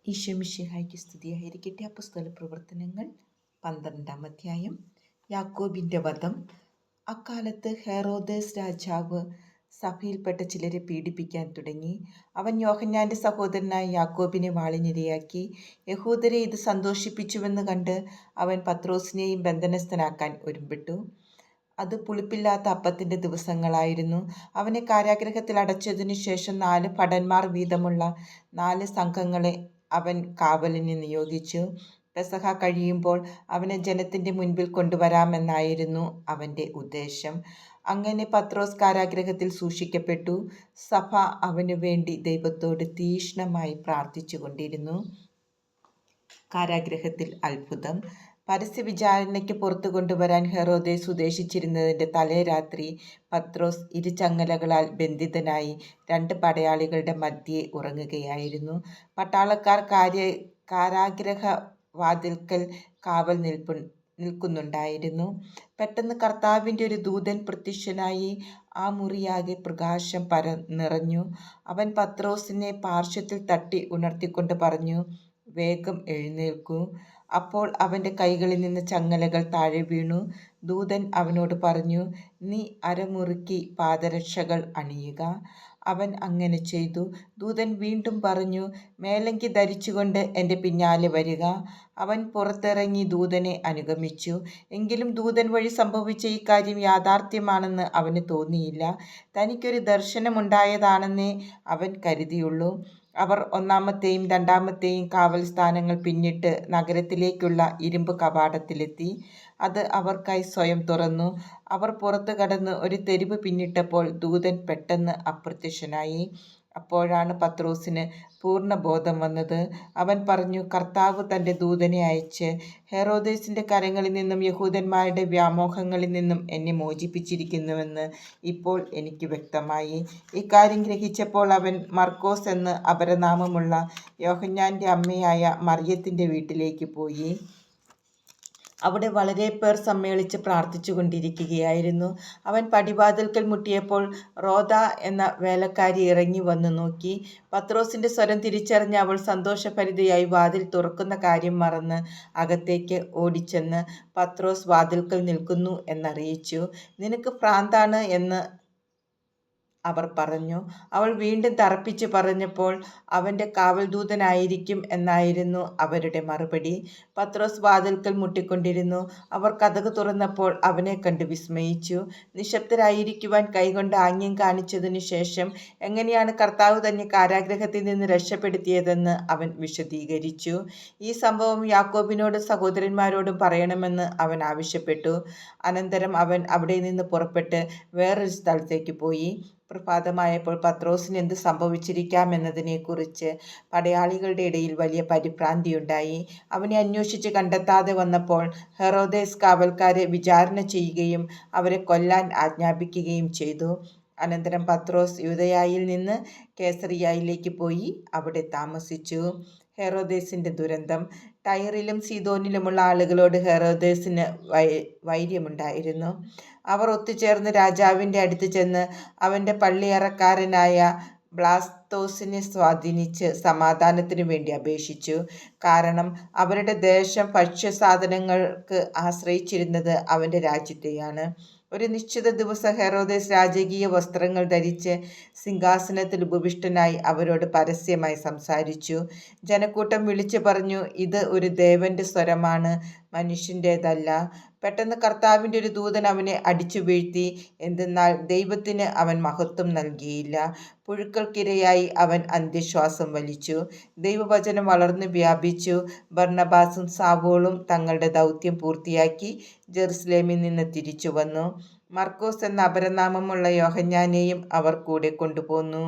ഈശോമിശിഹായ്ക്ക് സ്തുതിയായിരിക്കട്ടെ. അപ്പോസ്തല പ്രവർത്തനങ്ങൾ 12-ാം അധ്യായം. യാക്കോബിൻ്റെ വധം. അക്കാലത്ത് ഹെറോദേസ് രാജാവ് സഭയിൽപ്പെട്ട ചിലരെ പീഡിപ്പിക്കാൻ തുടങ്ങി. അവൻ യോഹന്നാൻ്റെ സഹോദരനായ യാക്കോബിനെ വാളിനിരയാക്കി. യഹൂദരെ ഇത് സന്തോഷിപ്പിച്ചുവെന്ന് കണ്ട് അവൻ പത്രോസിനെയും ബന്ധനസ്ഥനാക്കാൻ ഒരുമ്പെട്ടു. അത് പുളിപ്പില്ലാത്ത അപ്പത്തിൻ്റെ ദിവസങ്ങളായിരുന്നു. അവനെ കാരാഗൃഹത്തിൽ അടച്ചതിനു ശേഷം 4 ഭടന്മാർ വീതമുള്ള 4 സംഘങ്ങളെ അവൻ കാവലിന് നിയോഗിച്ചു. പെസഹ കഴിയുമ്പോൾ അവനെ ജനത്തിൻ്റെ മുൻപിൽ കൊണ്ടുവരാമെന്നായിരുന്നു അവൻ്റെ ഉദ്ദേശം. അങ്ങനെ പത്രോസ് കാരാഗൃഹത്തിൽ സൂക്ഷിക്കപ്പെട്ടു. സഭ അവനു വേണ്ടി ദൈവത്തോട് തീക്ഷ്ണമായി പ്രാർത്ഥിച്ചു കൊണ്ടിരുന്നു. കാരാഗൃഹത്തിൽ അത്ഭുതം. പരസ്യ വിചാരണയ്ക്ക് പുറത്തു കൊണ്ടുവരാൻ ഹെറോദേസ് ഉദ്ദേശിച്ചിരുന്നതിൻ്റെ തലേ രാത്രി പത്രോസ് ഇരുചങ്ങലകളാൽ ബന്ധിതനായി 2 പടയാളികളുടെ മധ്യേ ഉറങ്ങുകയായിരുന്നു. പട്ടാളക്കാർ കാരാഗൃഹ വാതിൽക്കൽ കാവൽ നിൽക്കുന്നുണ്ടായിരുന്നു. പെട്ടെന്ന് കർത്താവിൻ്റെ ഒരു ദൂതൻ പ്രത്യക്ഷനായി. ആ മുറിയാകെ പ്രകാശം നിറഞ്ഞു. അവൻ പത്രോസിനെ പാർശ്വത്തിൽ തട്ടി ഉണർത്തിക്കൊണ്ട് പറഞ്ഞു, "വേഗം എഴുന്നേൽക്കൂ." അപ്പോൾ അവൻ്റെ കൈകളിൽ നിന്ന് ചങ്ങലകൾ താഴെ വീണു. ദൂതൻ അവനോട് പറഞ്ഞു, "നീ അരമുറുക്കി പാദരക്ഷകൾ അണിയുക." അവൻ അങ്ങനെ ചെയ്തു. ദൂതൻ വീണ്ടും പറഞ്ഞു, "മേലങ്കി ധരിച്ചുകൊണ്ട് എൻ്റെ പിന്നാലെ വരിക." അവൻ പുറത്തിറങ്ങി ദൂതനെ അനുഗമിച്ചു. എങ്കിലും ദൂതൻ വഴി സംഭവിച്ച ഈ കാര്യം യാഥാർത്ഥ്യമാണെന്ന് അവന് തോന്നിയില്ല. തനിക്കൊരു ദർശനമുണ്ടായതാണെന്നേ അവൻ കരുതിയുള്ളൂ. അവർ 1-ാമത്തെയും 2-ാമത്തെയും കാവൽ സ്ഥാനങ്ങൾ പിന്നിട്ട് നഗരത്തിലേക്കുള്ള ഇരുമ്പ് കവാടത്തിലെത്തി. അത് അവർക്കായി സ്വയം തുറന്നു. അവർ പുറത്തു കടന്ന് ഒരു തെരുവ് പിന്നിട്ടപ്പോൾ ദൂതൻ പെട്ടെന്ന് അപ്രത്യക്ഷനായി. അപ്പോഴാണ് പത്രോസിന് പൂർണ്ണ ബോധം വന്നത്. അവൻ പറഞ്ഞു, "കർത്താവ് തൻ്റെ ദൂതനെ അയച്ച് ഹെറോദേസിൻ്റെ കരങ്ങളിൽ നിന്നും യഹൂദന്മാരുടെ വ്യാമോഹങ്ങളിൽ നിന്നും എന്നെ മോചിപ്പിച്ചിരിക്കുന്നുവെന്ന് ഇപ്പോൾ എനിക്ക് വ്യക്തമായി." ഇക്കാര്യം ഗ്രഹിച്ചപ്പോൾ അവൻ മർക്കോസ് എന്ന് അപരനാമമുള്ള യോഹന്നാൻ്റെ അമ്മയായ മറിയത്തിൻ്റെ വീട്ടിലേക്ക് പോയി. അവിടെ വളരെ പേർ സമ്മേളിച്ച് പ്രാർത്ഥിച്ചു കൊണ്ടിരിക്കുകയായിരുന്നു. അവൻ പടിവാതിൽക്കൽ മുട്ടിയപ്പോൾ റോദ എന്ന വേലക്കാരി ഇറങ്ങി വന്നു നോക്കി. പത്രോസിൻ്റെ സ്വരം തിരിച്ചറിഞ്ഞ അവൾ സന്തോഷഭരിതയായി വാതിൽ തുറക്കുന്ന കാര്യം മറന്ന് അകത്തേക്ക് ഓടിച്ചെന്ന് പത്രോസ് വാതിൽക്കൽ നിൽക്കുന്നു എന്നറിയിച്ചു. "നിനക്ക് ഭ്രാന്താണ്" എന്ന് അവർ പറഞ്ഞു. അവൾ വീണ്ടും തറപ്പിച്ച് പറഞ്ഞപ്പോൾ, "അവൻ്റെ കാവൽദൂതനായിരിക്കും" എന്നായിരുന്നു അവരുടെ മറുപടി. പത്രോസ് വാതിൽക്കൽ മുട്ടിക്കൊണ്ടിരുന്നു. അവർ കതക് തുറന്നപ്പോൾ അവനെ കണ്ട് വിസ്മയിച്ചു. നിശബ്ദരായിരിക്കുവാൻ കൈകൊണ്ട് ആംഗ്യം കാണിച്ചതിനു ശേഷം എങ്ങനെയാണ് കർത്താവ് തന്നെ കാരാഗൃഹത്തിൽ നിന്ന് രക്ഷപ്പെടുത്തിയതെന്ന് അവൻ വിശദീകരിച്ചു. ഈ സംഭവം യാക്കോബിനോടും സഹോദരന്മാരോടും പറയണമെന്ന് അവൻ ആവശ്യപ്പെട്ടു. അനന്തരം അവൻ അവിടെ നിന്ന് പുറപ്പെട്ട് വേറൊരു സ്ഥലത്തേക്ക് പോയി. പ്രഭാതമായപ്പോൾ പത്രോസിന് എന്ത് സംഭവിച്ചിരിക്കാമെന്നതിനെക്കുറിച്ച് പടയാളികളുടെ ഇടയിൽ വലിയ പരിഭ്രാന്തിയുണ്ടായി. അവനെ അന്വേഷിച്ച് കണ്ടെത്താതെ വന്നപ്പോൾ ഹെറോദേസ് കാവൽക്കാരെ വിചാരണ ചെയ്യുകയും അവരെ കൊല്ലാൻ ആജ്ഞാപിക്കുകയും ചെയ്തു. അനന്തരം പത്രോസ് യൂദയായിൽ നിന്ന് കേസറിയായിലേക്ക് പോയി അവിടെ താമസിച്ചു. ഹെറോദേസിൻ്റെ ദുരന്തം. ടൈറിലും സീദോനിലുമുള്ള ആളുകളോട് ഹെറോദേസിന് വൈര്യമുണ്ടായിരുന്നു. അവർ ഒത്തുചേർന്ന് രാജാവിൻ്റെ അടുത്ത് ചെന്ന് അവൻ്റെ പള്ളിയറക്കാരനായ ബ്ലാസ്തോസിനെ സ്വാധീനിച്ച് സമാധാനത്തിനു വേണ്ടി അപേക്ഷിച്ചു. കാരണം അവരുടെ ദേശം ഭക്ഷ്യസാധനങ്ങൾക്ക് ആശ്രയിച്ചിരുന്നത് അവൻ്റെ രാജ്യത്തെയാണ്. ഒരു നിശ്ചിത ദിവസം ഹെറോദേസ് രാജകീയ വസ്ത്രങ്ങൾ ധരിച്ച് സിംഹാസനത്തിൽ ഉപവിഷ്ടനായി അവരോട് പരസ്യമായി സംസാരിച്ചു. ജനക്കൂട്ടം വിളിച്ചു പറഞ്ഞു, "ഇത് ഒരു ദേവൻ്റെ സ്വരമാണ്, മനുഷ്യൻ്റേതല്ല." പെട്ടെന്ന് കർത്താവിൻ്റെ ഒരു ദൂതൻ അവനെ അടിച്ചു വീഴ്ത്തി. എന്തെന്നാൽ ദൈവത്തിന് അവൻ മഹത്വം നൽകിയില്ല. പുഴുക്കൾക്കിരയായി അവൻ അന്ത്യശ്വാസം വലിച്ചു. ദൈവവചനം വളർന്നു വ്യാപിച്ചു. ബർന്നബാസും സാവൂളും തങ്ങളുടെ ദൗത്യം പൂർത്തിയാക്കി ജെറുസലേമിൽ നിന്ന് തിരിച്ചു വന്നു. മർക്കോസ് എന്ന അപരനാമമുള്ള യോഹന്നാനെയും അവർ കൂടെ കൊണ്ടുപോന്നു.